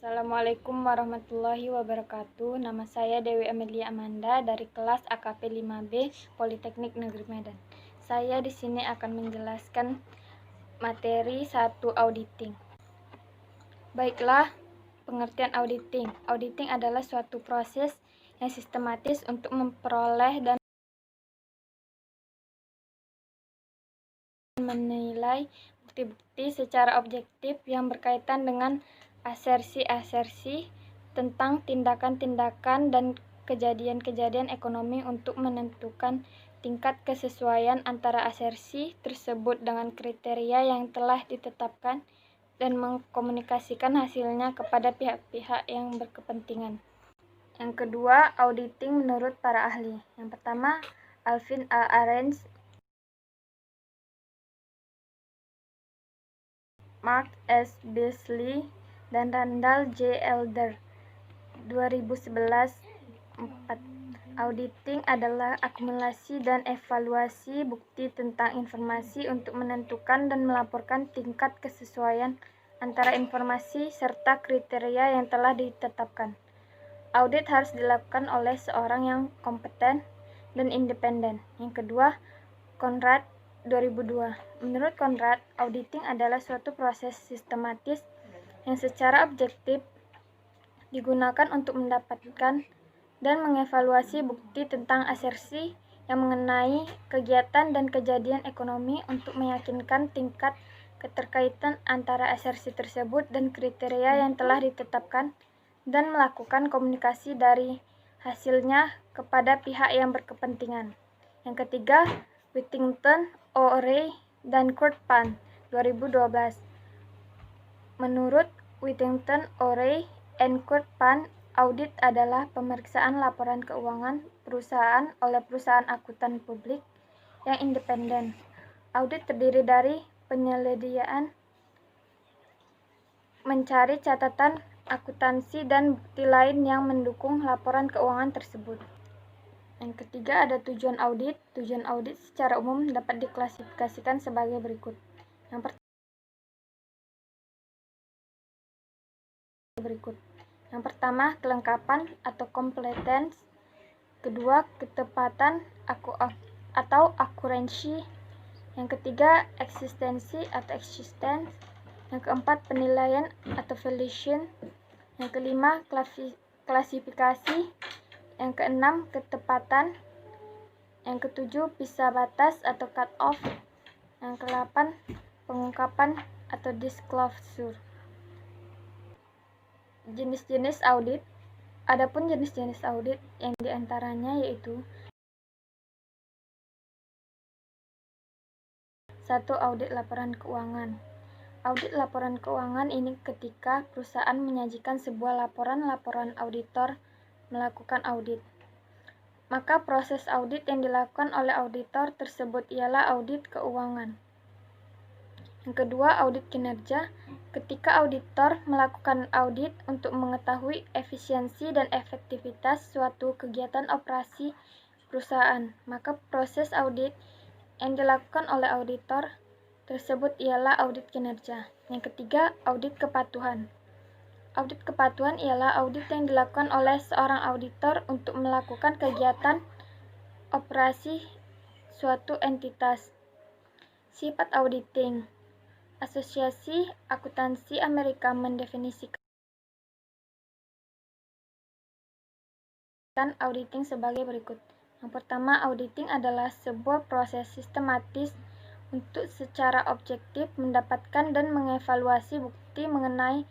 Assalamualaikum warahmatullahi wabarakatuh. Nama saya Dewi Amelia Amanda dari kelas AKP 5B Politeknik Negeri Medan. Saya di sini akan menjelaskan materi 1 auditing. Baiklah, pengertian auditing. Auditing adalah suatu proses yang sistematis untuk memperoleh dan menilai bukti-bukti secara objektif yang berkaitan dengan asersi-asersi tentang tindakan-tindakan dan kejadian-kejadian ekonomi untuk menentukan tingkat kesesuaian antara asersi tersebut dengan kriteria yang telah ditetapkan dan mengkomunikasikan hasilnya kepada pihak-pihak yang berkepentingan. Yang kedua, auditing menurut para ahli. Yang pertama, Alvin A. Arens, Mark S. Beasley, dan Randall J. Elder, 2011. 4. Auditing adalah akumulasi dan evaluasi bukti tentang informasi untuk menentukan dan melaporkan tingkat kesesuaian antara informasi serta kriteria yang telah ditetapkan. Audit harus dilakukan oleh seorang yang kompeten dan independen. Yang kedua, Conrad, 2002. Menurut Conrad, auditing adalah suatu proses sistematis yang secara objektif digunakan untuk mendapatkan dan mengevaluasi bukti tentang asersi yang mengenai kegiatan dan kejadian ekonomi untuk meyakinkan tingkat keterkaitan antara asersi tersebut dan kriteria yang telah ditetapkan dan melakukan komunikasi dari hasilnya kepada pihak yang berkepentingan. Yang ketiga, Whittington, O'Reilly, dan Kurt Pan, 2012. Menurut Whittington, O'Reilly, dan Kurt Pan, audit adalah pemeriksaan laporan keuangan perusahaan oleh perusahaan akuntan publik yang independen. Audit terdiri dari penyelidikan, mencari catatan akuntansi dan bukti lain yang mendukung laporan keuangan tersebut. Yang ketiga, ada tujuan audit. Tujuan audit secara umum dapat diklasifikasikan sebagai berikut. Yang pertama, kelengkapan atau competence. Kedua, ketepatan atau accuracy. Yang ketiga, eksistensi atau existence. Yang keempat, penilaian atau valuation. Yang kelima, klasifikasi. Yang keenam, ketepatan. Yang ketujuh, pisah batas atau cut off. Yang kedelapan, pengungkapan atau disclosure. Jenis-jenis audit. Adapun jenis-jenis audit yang diantaranya yaitu 1. Audit laporan keuangan. Audit laporan keuangan ini ketika perusahaan menyajikan sebuah laporan auditor melakukan audit. Maka proses audit yang dilakukan oleh auditor tersebut ialah audit keuangan. Yang kedua, audit kinerja. Ketika auditor melakukan audit untuk mengetahui efisiensi dan efektivitas suatu kegiatan operasi perusahaan, maka proses audit yang dilakukan oleh auditor tersebut ialah audit kinerja. Yang ketiga, audit kepatuhan. Audit kepatuhan ialah audit yang dilakukan oleh seorang auditor untuk melakukan kegiatan operasi suatu entitas. Sifat auditing. Asosiasi Akuntansi Amerika mendefinisikan auditing sebagai berikut. Yang pertama, auditing adalah sebuah proses sistematis untuk secara objektif mendapatkan dan mengevaluasi bukti mengenai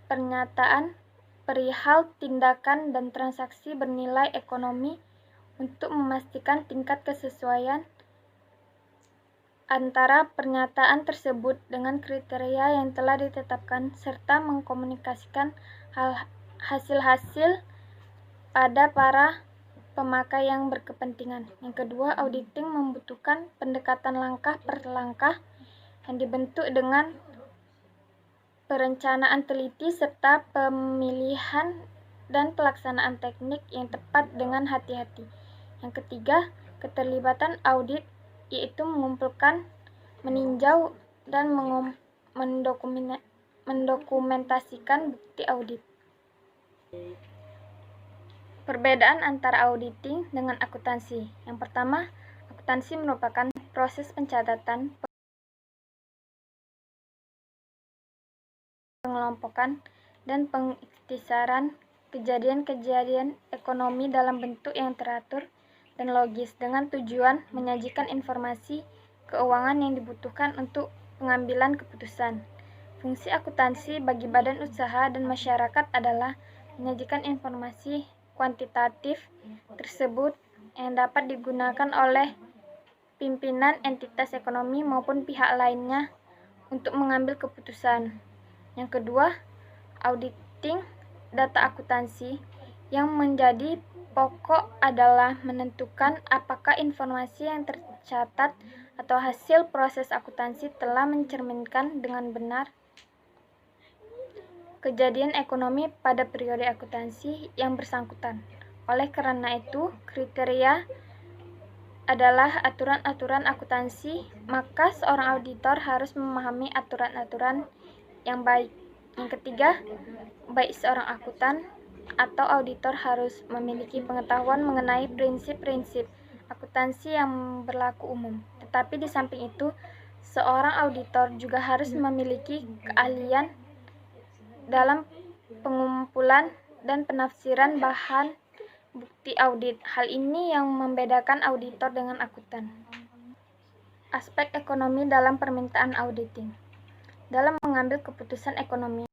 pernyataan perihal tindakan dan transaksi bernilai ekonomi untuk memastikan tingkat kesesuaian antara pernyataan tersebut dengan kriteria yang telah ditetapkan serta mengkomunikasikan hasil-hasil pada para pemakai yang berkepentingan. Yang kedua, auditing membutuhkan pendekatan langkah per langkah yang dibentuk dengan perencanaan teliti serta pemilihan dan pelaksanaan teknik yang tepat dengan hati-hati. Yang ketiga, keterlibatan audit yaitu mengumpulkan, meninjau, dan mendokumentasikan bukti audit. Perbedaan antara auditing dengan akuntansi. Yang pertama, akuntansi merupakan proses pencatatan, pengelompokan, dan pengikhtisaran kejadian-kejadian ekonomi dalam bentuk yang teratur dan logis dengan tujuan menyajikan informasi keuangan yang dibutuhkan untuk pengambilan keputusan. Fungsi akuntansi bagi badan usaha dan masyarakat adalah menyajikan informasi kuantitatif tersebut yang dapat digunakan oleh pimpinan entitas ekonomi maupun pihak lainnya untuk mengambil keputusan. Yang kedua, auditing data akuntansi. Yang menjadi pokok adalah menentukan apakah informasi yang tercatat atau hasil proses akuntansi telah mencerminkan dengan benar kejadian ekonomi pada periode akuntansi yang bersangkutan. Oleh karena itu, kriteria adalah aturan-aturan akuntansi, maka seorang auditor harus memahami aturan-aturan yang baik. Yang ketiga, baik seorang akuntan atau auditor harus memiliki pengetahuan mengenai prinsip-prinsip akuntansi yang berlaku umum. Tetapi di samping itu, seorang auditor juga harus memiliki keahlian dalam pengumpulan dan penafsiran bahan bukti audit. Hal ini yang membedakan auditor dengan akuntan. Aspek ekonomi dalam permintaan auditing. Dalam mengambil keputusan ekonomi,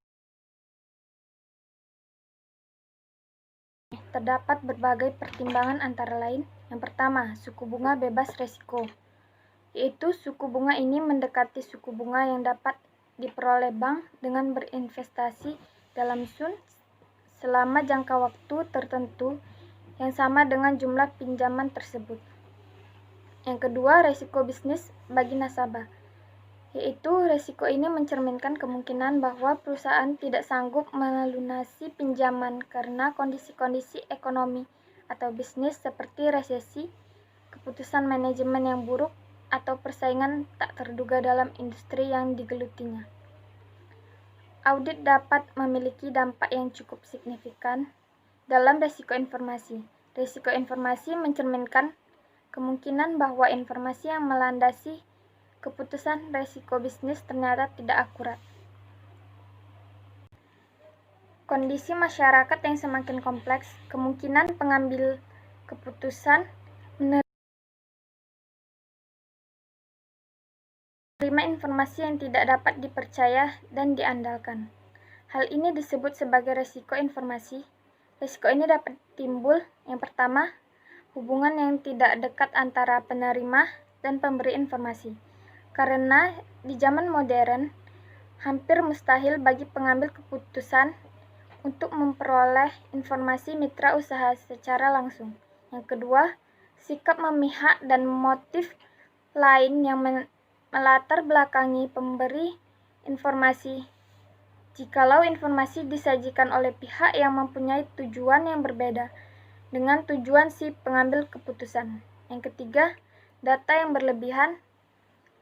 terdapat berbagai pertimbangan antara lain. Yang pertama, suku bunga bebas risiko, yaitu suku bunga ini mendekati suku bunga yang dapat diperoleh bank dengan berinvestasi dalam sun selama jangka waktu tertentu yang sama dengan jumlah pinjaman tersebut. Yang kedua, risiko bisnis bagi nasabah, yaitu risiko ini mencerminkan kemungkinan bahwa perusahaan tidak sanggup melunasi pinjaman karena kondisi-kondisi ekonomi atau bisnis seperti resesi, keputusan manajemen yang buruk, atau persaingan tak terduga dalam industri yang digelutinya. Audit dapat memiliki dampak yang cukup signifikan dalam risiko informasi. Risiko informasi mencerminkan kemungkinan bahwa informasi yang melandasi keputusan risiko bisnis ternyata tidak akurat. Kondisi masyarakat yang semakin kompleks, kemungkinan pengambil keputusan menerima informasi yang tidak dapat dipercaya dan diandalkan. Hal ini disebut sebagai risiko informasi. Risiko ini dapat timbul, yang pertama, hubungan yang tidak dekat antara penerima dan pemberi informasi. Karena di zaman modern, hampir mustahil bagi pengambil keputusan untuk memperoleh informasi mitra usaha secara langsung. Yang kedua, sikap memihak dan motif lain yang melatar belakangi pemberi informasi. Jikalau informasi disajikan oleh pihak yang mempunyai tujuan yang berbeda dengan tujuan si pengambil keputusan. Yang ketiga, data yang berlebihan.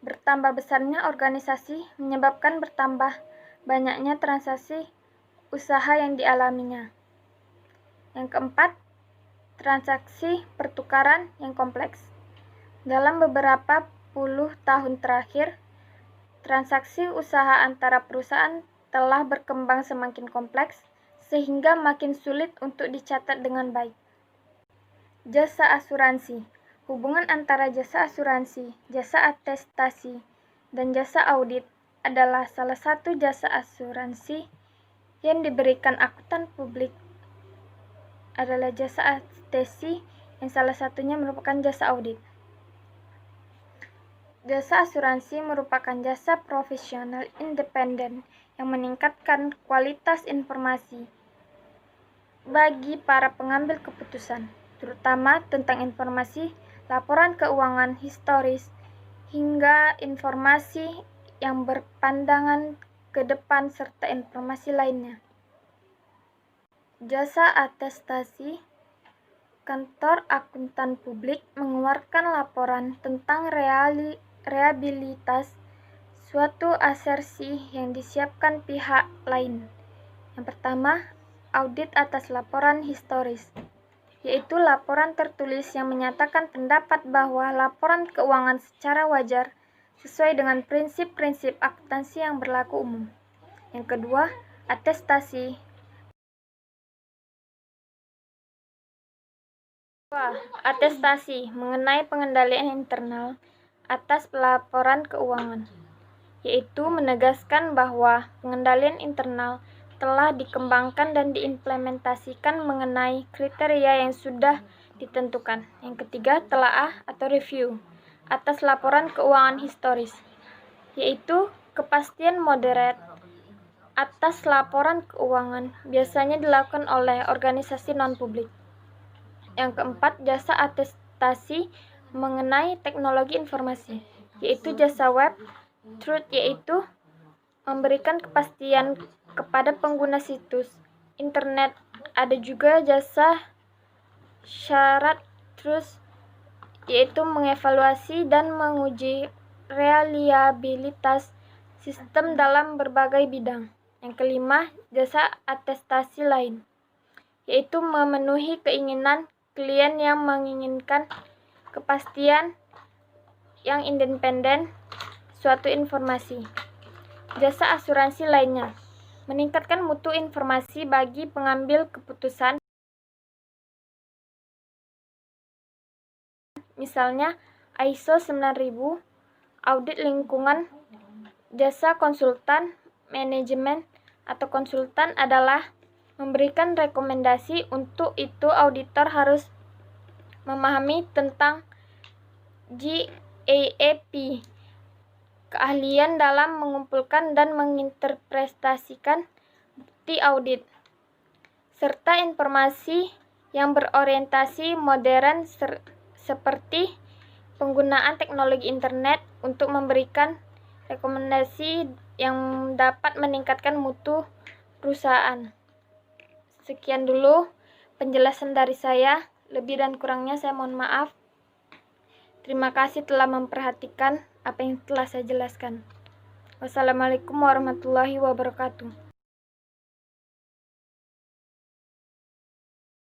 Bertambah besarnya organisasi menyebabkan bertambah banyaknya transaksi usaha yang dialaminya. Yang keempat, transaksi pertukaran yang kompleks. Dalam beberapa puluh tahun terakhir, transaksi usaha antara perusahaan telah berkembang semakin kompleks sehingga makin sulit untuk dicatat dengan baik. Jasa asuransi. Hubungan antara jasa asuransi, jasa atestasi, dan jasa audit adalah salah satu jasa asuransi yang diberikan akuntan publik adalah jasa atestasi yang salah satunya merupakan jasa audit. Jasa asuransi merupakan jasa profesional independen yang meningkatkan kualitas informasi bagi para pengambil keputusan, terutama tentang informasi, laporan keuangan historis, hingga informasi yang berpandangan ke depan serta informasi lainnya. Jasa atestasi. Kantor akuntan publik mengeluarkan laporan tentang rehabilitas Suatu asersi yang disiapkan pihak lain. Yang pertama, audit atas laporan historis, yaitu laporan tertulis yang menyatakan pendapat bahwa laporan keuangan secara wajar sesuai dengan prinsip-prinsip akuntansi yang berlaku umum. Yang kedua, atestasi. Atestasi mengenai pengendalian internal atas pelaporan keuangan, yaitu menegaskan bahwa pengendalian internal telah dikembangkan dan diimplementasikan mengenai kriteria yang sudah ditentukan. Yang ketiga, telaah atau review atas laporan keuangan historis, yaitu kepastian moderat atas laporan keuangan biasanya dilakukan oleh organisasi non-publik. Yang keempat, jasa atestasi mengenai teknologi informasi, yaitu jasa web truth, yaitu memberikan kepastian kepada pengguna situs internet. Ada juga jasa syarat truth, yaitu mengevaluasi dan menguji reliabilitas sistem dalam berbagai bidang. Yang kelima, jasa atestasi lain, yaitu memenuhi keinginan klien yang menginginkan kepastian yang independen suatu informasi. Jasa asuransi lainnya, meningkatkan mutu informasi bagi pengambil keputusan, misalnya ISO 9000, audit lingkungan. Jasa konsultan manajemen atau konsultan adalah memberikan rekomendasi. Untuk itu, auditor harus memahami tentang GAAP, keahlian dalam mengumpulkan dan menginterpretasikan bukti audit, serta informasi yang berorientasi modern seperti penggunaan teknologi internet untuk memberikan rekomendasi yang dapat meningkatkan mutu perusahaan. Sekian dulu penjelasan dari saya. Lebih dan kurangnya saya mohon maaf. Terima kasih telah memperhatikan apa yang telah saya jelaskan. Wassalamualaikum warahmatullahi wabarakatuh.